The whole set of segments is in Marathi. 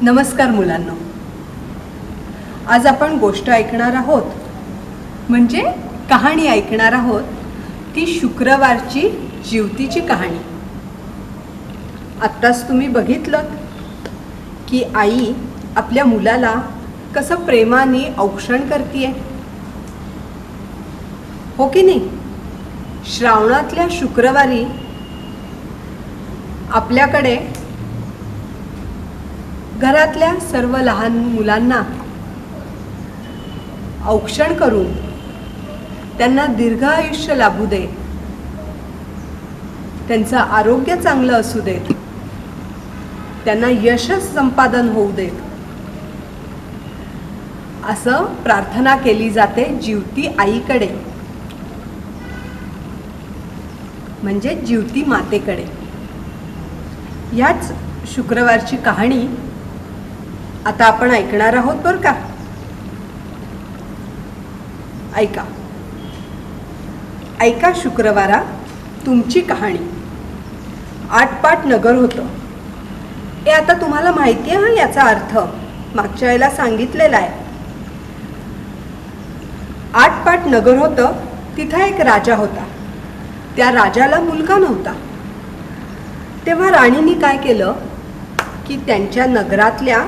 नमस्कार मुलांनो, आज आपण गोष्ट ऐकणार आहोत, म्हणजे कहाणी ऐकणार आहोत. ती शुक्रवारची जीवतीची कहाणी. आत्ताच तुम्ही बघितलं की आई आपल्या मुलाला कसं प्रेमाने औक्षण करतीये, हो की नाही. श्रावणातल्या शुक्रवारी आपल्याकडे घरातल्या सर्व लहान मुलांना औक्षण करून त्यांना दीर्घ आयुष्य लाभू दे, त्यांचं आरोग्य चांगलं असू देत, त्यांना यशस्वी संपादन होऊ देत, असं प्रार्थना केली जाते जीवती आईकडे, म्हणजे जीवती मातेकडे. याच शुक्रवारची कहाणी आता आपण ऐकणार आहोत बरं का. ऐका ऐका शुक्रवारा तुमची कहाणी. आटपाट नगर होतं. हे आता तुम्हाला माहिती आहे, याचा अर्थ मागच्या वेळेला सांगितलेला आहे. आटपाट नगर होतं. तिथं एक राजा होता. त्या राजाला मुलगा नव्हता. तेव्हा राणीने काय केलं की त्यांच्या नगरातल्या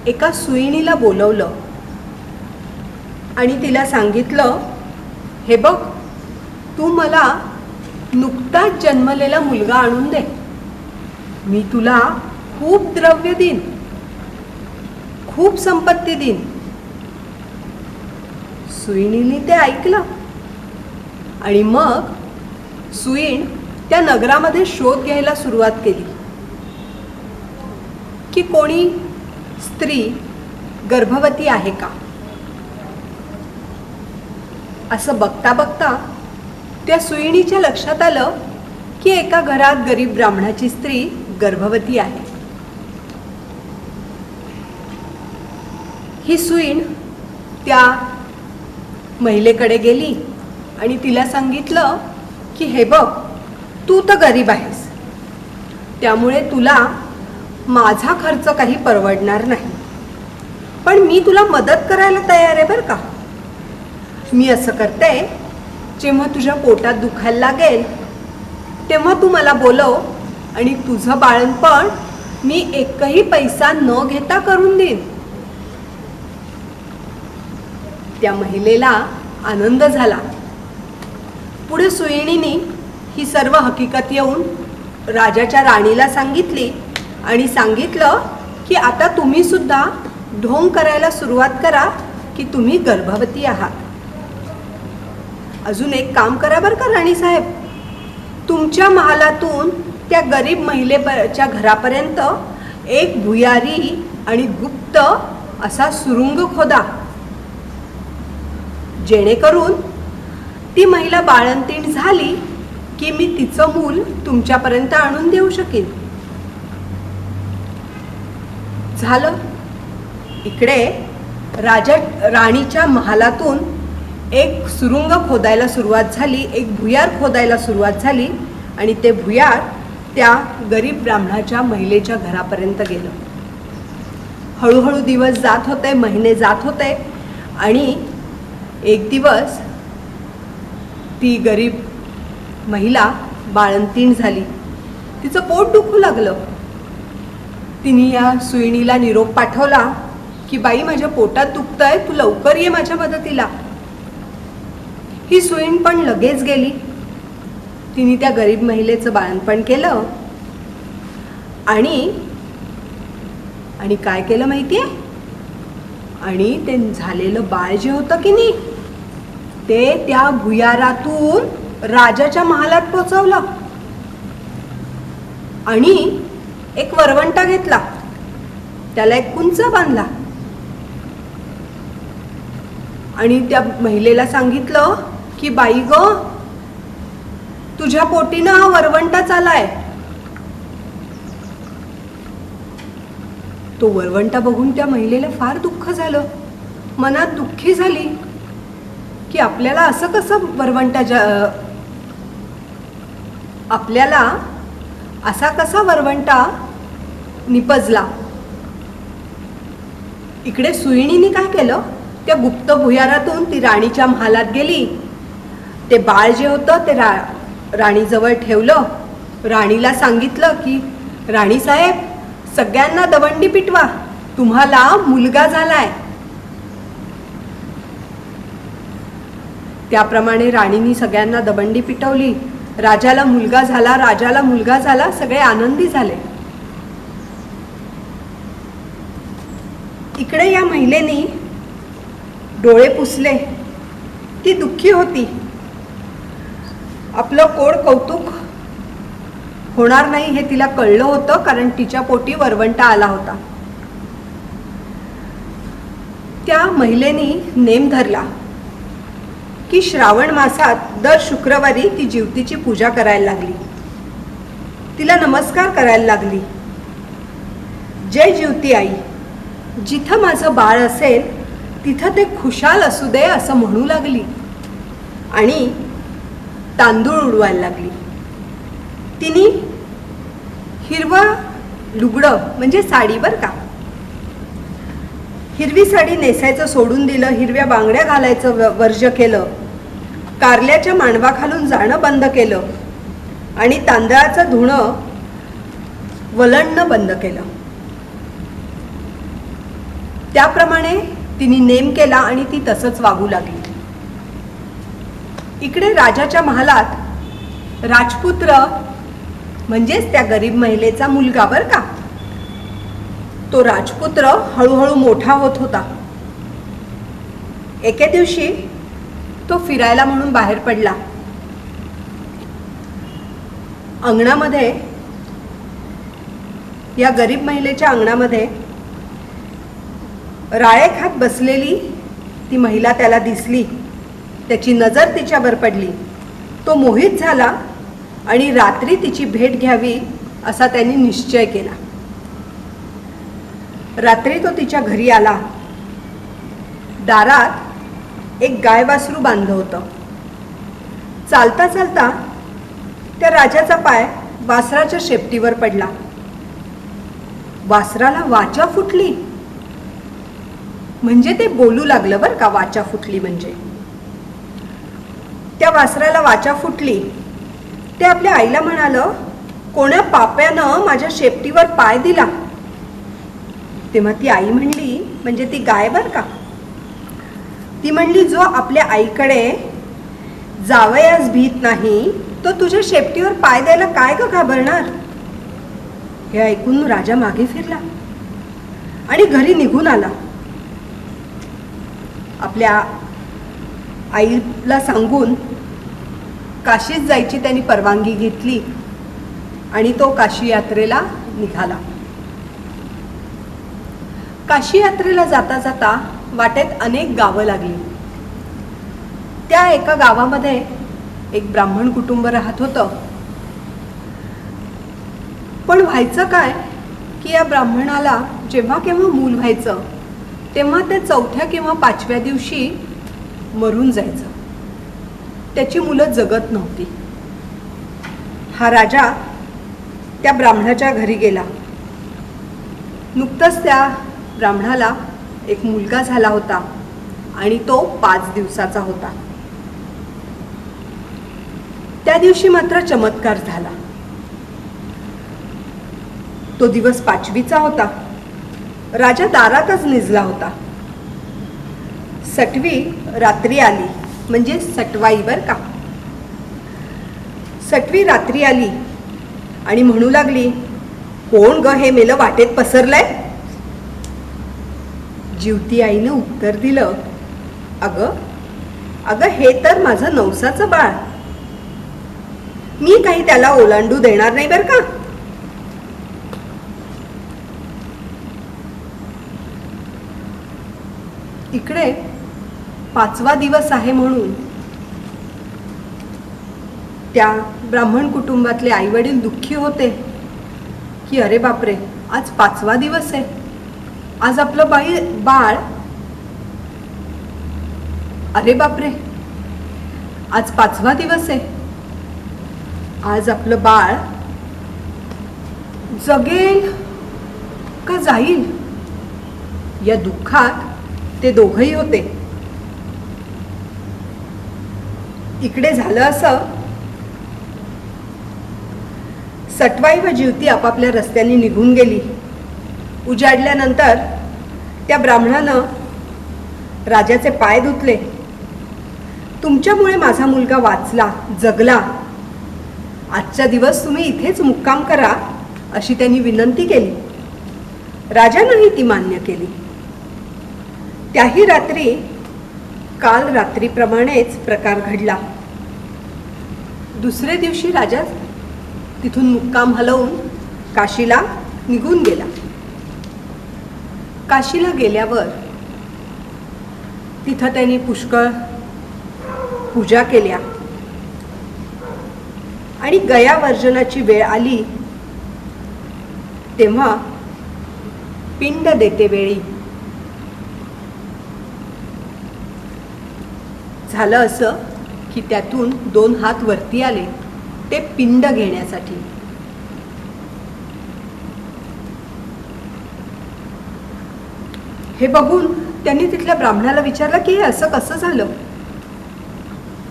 एका सुईणीला बोलवलं आणि तिला सांगितलं, हे बघ, तू मला नुकताच जन्मलेला मुलगा आणून दे. मी तुला खूप द्रव्य देईन, खूप संपत्ती देईन. सुईणीने ते ऐकलं आणि मग सुईण त्या नगरामध्ये शोध घ्यायला सुरुवात केली की कोणी स्त्री गर्भवती आहे का. असं बघता बघता त्या सुईणीच्या लक्षात आलं की एका घरात गरीब ब्राह्मणाची स्त्री गर्भवती आहे. ही सुईण त्या महिलेकडे गेली आणि तिला सांगितलं की हे बघ, तू तर गरीब आहेस, त्यामुळे तुला माझा खर्च काही परवडणार नाही, पण मी तुला मदत करायला तयार आहे बरं का. मी असं करते, जेव्हा तुझ्या पोटात दुखायला लागेल तेव्हा तू मला बोलव आणि तुझं बाळंतपण मी एकही पैसा न घेता करून देईन. त्या महिलेला आनंद झाला. पुढे सुईणीने ही सर्व हकीकत येऊन राजाच्या राणीला सांगितली आणि सांगितलं की आता तुम्ही सुद्धा ढोंग करायला सुरुवात करा की तुम्ही गर्भवती आहात. अजून एक काम करा बरं का राणी साहेब, तुमच्या महालातून त्या गरीब महिलेच्या घरापर्यंत एक भुयारी आणि गुप्त असा सुरुंग खोदा, जेणेकरून ती महिला बाळंतीण झाली की मी तिचं मूल तुमच्यापर्यंत आणून देऊ शकेन. झालं. इकडे राणीच्या महालातून एक सुरुंग खोदायला सुरुवात झाली, एक भुयार खोदायला सुरुवात झाली आणि ते भुयार त्या गरीब ब्राह्मणाच्या महिलेच्या घरापर्यंत गेलं. हळूहळू दिवस जात होते, महिने जात होते आणि एक दिवस ती गरीब महिला बाळंतीण झाली. तिचं पोट दुखू लागलं. तिने या सुईणीला निरोप पाठवला की बाई, माझ्या पोटात दुखतंय, तू लवकर ये माझ्या मदतीला. ही सुईण पण लगेच गेली. तिने त्या गरीब महिलेचं बाळंतपण केलं आणि काय केलं माहितीये, आणि ते झालेलं बाळ जे होतं की नाही, ते त्या भुयारातून राजाच्या महालात पोचवलं आणि एक वरवंटा घेतला, त्याला एक कुंच बांधला आणि त्या महिलेला सांगितलं की बाई ग, तुझ्या पोटीनं हा वरवंटा चालाय. तो वरवंटा बघून त्या महिलेला फार दुःख झालं, मनात दुःखी झाली की आपल्याला असं कसं वरवंटा आपल्याला असा कसा वरवंटा निपजला. इकडे सुईणीने काय केलं, त्या गुप्त भुयारातून ती राणीच्या महालात गेली. ते बाळ जे होतं ते राणीजवळ ठेवलं. राणीला सांगितलं की राणी साहेब, सगळ्यांना दवंडी पिटवा, तुम्हाला मुलगा झालाय. त्याप्रमाणे राणीने सगळ्यांना दवंडी पिटवली. राजाला मुलगा झाला, राजाला मुलगा झाला, सगळे आनंदी झाले. इकडे या महिलेनी डोळे पुसले. ती दुःखी होती. आपलं कोड कौतुक होणार नाही हे तिला कळलं होतं, कारण तिच्या पोटी वरवंटा आला होता. त्या महिलेनी नेम धरला की श्रावण मासात दर शुक्रवारी ती जिवतीची पूजा करायला लागली. तिला नमस्कार करायला लागली. जय जिवती आई, जिथं माझं बाळ असेल तिथं ते खुशाल असू दे असं म्हणू लागली आणि तांदूळ उडवायला लागली. तिने हिरवा लुगडं म्हणजे साडी, बरं का, हिरवी साडी नेसायचं सोडून दिलं. हिरव्या बांगड्या घालायचं वर्ज्य केलं. कारल्याच्या मांडवाखालून जाणं बंद केलं आणि तांदळाचं धुणं वलणणं बंद केलं. त्याप्रमाणे तिने नेम केला आणि ती तसंच वागू लागली. इकडे राजाच्या महालात राजपुत्र म्हणजेच त्या गरीब महिलेचा मुलगा, बरं का, तो राजपुत्र हळूहळू मोठा होत होता. एके दिवशी तो फिरायला म्हणून बाहेर पडला. अंगणामध्ये, या गरीब महिलेच्या अंगणामध्ये राळे खात बसलेली ती महिला त्याला दिसली. त्याची नजर तिच्यावर पडली. तो मोहित झाला आणि रात्री तिची भेट घ्यावी असा त्यांनी निश्चय केला. रात्री तो तिच्या घरी आला. दारात एक गाय वासरू बांधलं होतं. चालता चालता त्या राजाचा पाय वासराच्या शेपटीवर पडला. वासराला वाचा फुटली. म्हणजे ते बोलू लागलं, बरं का, वाचा फुटली म्हणजे. त्या वासराला वाचा फुटली. ते आपल्या आईला म्हणालं, कोण्या पाप्यानं माझ्या शेपटीवर पाय दिला. तेव्हा ती आई म्हणली, म्हणजे ती गाय, बरं का, ती म्हणली, जो आपल्या आईकडे जावयास भीत नाही तो तुझ्या शेपटीवर पाय द्यायला काय ग घाबरणार. हे ऐकून राजा मागे फिरला आणि घरी निघून आला. आपल्या आईला सांगून काशीत जायची त्यांनी परवानगी घेतली आणि तो काशी यात्रेला निघाला. काशी यात्रेला जाता जाता वाटेत अनेक गावं लागली. त्या एका गावामध्ये एक ब्राह्मण कुटुंब राहत होतं. पण व्हायचं काय की या ब्राह्मणाला जेव्हा केव्हा मूल व्हायचं तेव्हा ते 4थ्या किंवा 5व्या दिवशी मरून जायचं. त्याची मुलं जगत नव्हती. हा राजा त्या ब्राह्मणाच्या घरी गेला. नुकतंच त्या ब्राह्मणाला एक मुलगा झाला होता आणि तो 5 दिवसाचा होता. त्या दिवशी मात्र चमत्कार झाला. तो दिवस 5वीचा होता. राजा दारातच निजला होता. सटवी रात्री आली, म्हणजे सटवाई, बर का. सटवी रात्री आली आणि म्हणू लागली, कोण ग हे मेलं वाटेत पसरलंय. जिवती आईनं उत्तर दिलं, अगं अगं हे तर माझं नवसाचं बाळ. मी काही त्याला ओलांडू देणार नाही बर का. इकडे 5वा दिवस आहे म्हणून त्या ब्राह्मण कुटुंबातले आई वडील दुःखी होते की अरे बापरे, आज 5वा दिवस आहे. आज आपलं बाळ, अरे बापरे, आज 5वा दिवस आहे. आज आपलं बाळ जगेल का जाईल या दुःखात ते दोघंही होते. इकडे झालं असं, सटवाई व जिवती आपापल्या रस्त्याने निघून गेली. उजाडल्यानंतर त्या ब्राह्मणानं राजाचे पाय धुतले. तुमच्यामुळे माझा मुलगा वाचला, जगला. आजचा दिवस तुम्ही इथेच मुक्काम करा अशी त्यांनी विनंती केली. राजानंही ती मान्य केली. त्याही रात्री काल रात्रीप्रमाणेच प्रकार घडला. दुसरे दिवशी राजा तिथून मुक्काम हलवून काशीला निघून गेला. काशीला गेल्यावर तिथं त्यांनी पुष्कळ पूजा केल्या आणि गयावर्जनाची वेळ आली तेव्हा पिंड देते वेळी झालं असं की त्यातून 2 हात वरती आले ते पिंड घेण्यासाठी. हे बघून त्यांनी तिथल्या ब्राह्मणाला विचारलं की हे असं कसं झालं.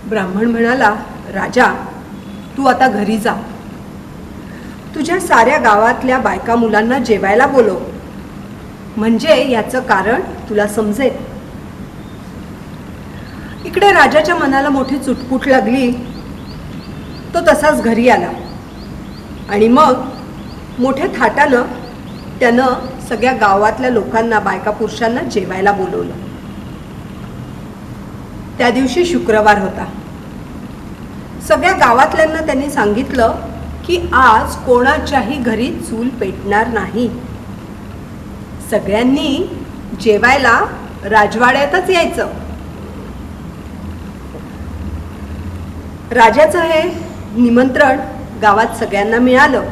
ब्राह्मण म्हणाला, राजा तू आता घरी जा. तुझ्या साऱ्या गावातल्या बायका मुलांना जेवायला बोलव, म्हणजे याचं कारण तुला समजेल. इकडे राजाच्या मनाला मोठी चुटपुट लागली. तो तसाच घरी आला आणि मग मोठ्या थाटानं त्यानं सगळ्या गावातल्या लोकांना, बायका पुरुषांना जेवायला बोलवलं. त्या दिवशी शुक्रवार होता. सगळ्या गावातल्यांना त्यांनी सांगितलं की आज कोणाच्याही घरी चूल पेटणार नाही. सगळ्यांनी जेवायला राजवाड्यातच यायचं. राजाचं हे निमंत्रण गावात सगळ्यांना मिळालं.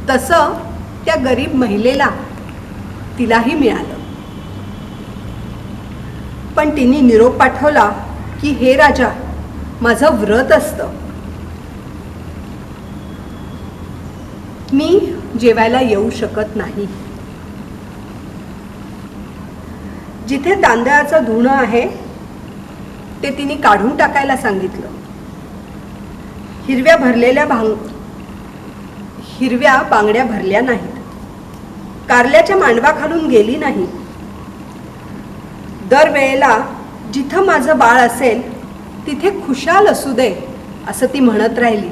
तसं त्या गरीब महिलेला, तिलाही मिळालं. पण तिने निरोप पाठवला की हे राजा, माझं व्रत असतं, मी जेवायला येऊ शकत नाही. जिथे तांदळाचं धुणं आहे ते तिने काढून टाकायला सांगितलं. हिरव्या बांगड्या भरल्या नाहीत. कारल्याच्या मांडवाखालून गेली नाही. दरवेळेला जिथं माझं बाळ असेल तिथे खुशाल असू दे असं ती म्हणत राहिली.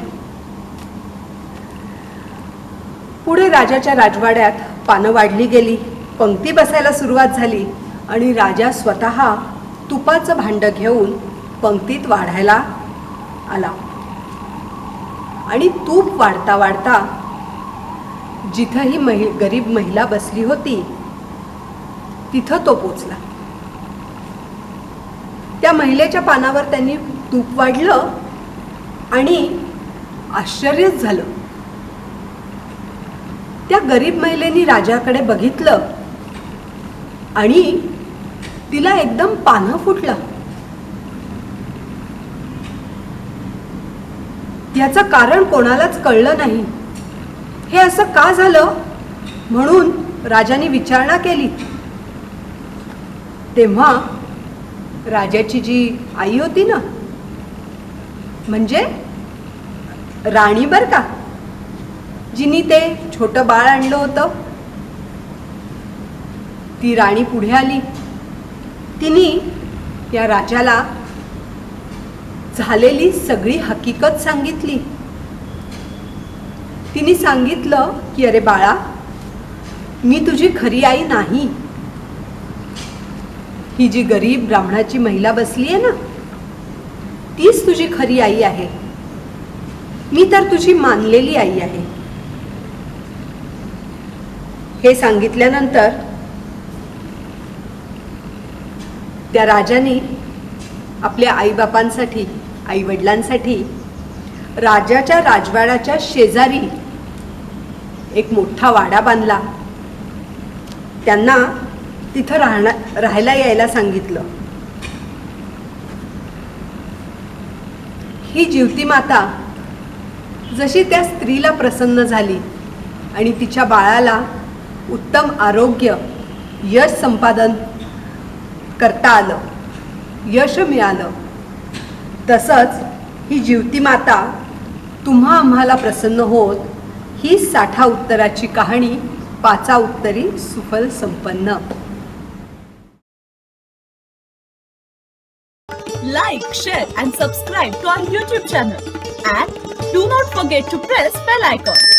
पुढे राजाच्या राजवाड्यात पानं वाढली गेली. पंक्ती बसायला सुरुवात झाली आणि राजा स्वतः तुपाचं भांडं घेऊन पंक्तीत वाढायला आला. आणि तूप वाढता वाढता जिथं ही गरीब महिला बसली होती तिथं तो पोचला. त्या महिलेच्या पानावर त्यांनी तूप वाढलं आणि आश्चर्यच झालं. त्या गरीब महिलेनी राजाकडे बघितलं आणि तिला एकदम पानं फुटलं. याचं कारण कोणालाच कळलं नाही. हे असं का झालं म्हणून राजाने विचारणा केली. तेव्हा राजाची जी आई होती ना, म्हणजे राणी बर का, जिनी ते छोटं बाळ आणलं होतं, ती राणी पुढे आली. तिने या राजाला झालेली सगळी हकीकत सांगितली. तिने सांगितलं की अरे बाळा, मी तुझी खरी आई नाही. ही जी गरीब ब्राह्मणाची महिला बसली आहे ना, तीच तुझी खरी आई आहे. मी तर तुझी मानलेली आई आहे. हे सांगितल्यानंतर त्या राजाने आपल्या आईबापांसाठी, आई वडिलांसाठी राजाच्या राजवाड्याच्या शेजारी एक मोठा वाडा बांधला. त्यांना तिथं राहायला यायला सांगितलं. ही जिवती माता जशी त्या स्त्रीला प्रसन्न झाली आणि तिच्या बाळाला उत्तम आरोग्य यश संपादन करता आलं, यश मिळालं. तसंच ही जीवती माता तुम्हा आम्हाला प्रसन्न होत ही 60 उत्तराची कहाणी 5 उत्तरी सुफल संपन्न. Like, share and subscribe to our YouTube channel and do not forget to press bell icon.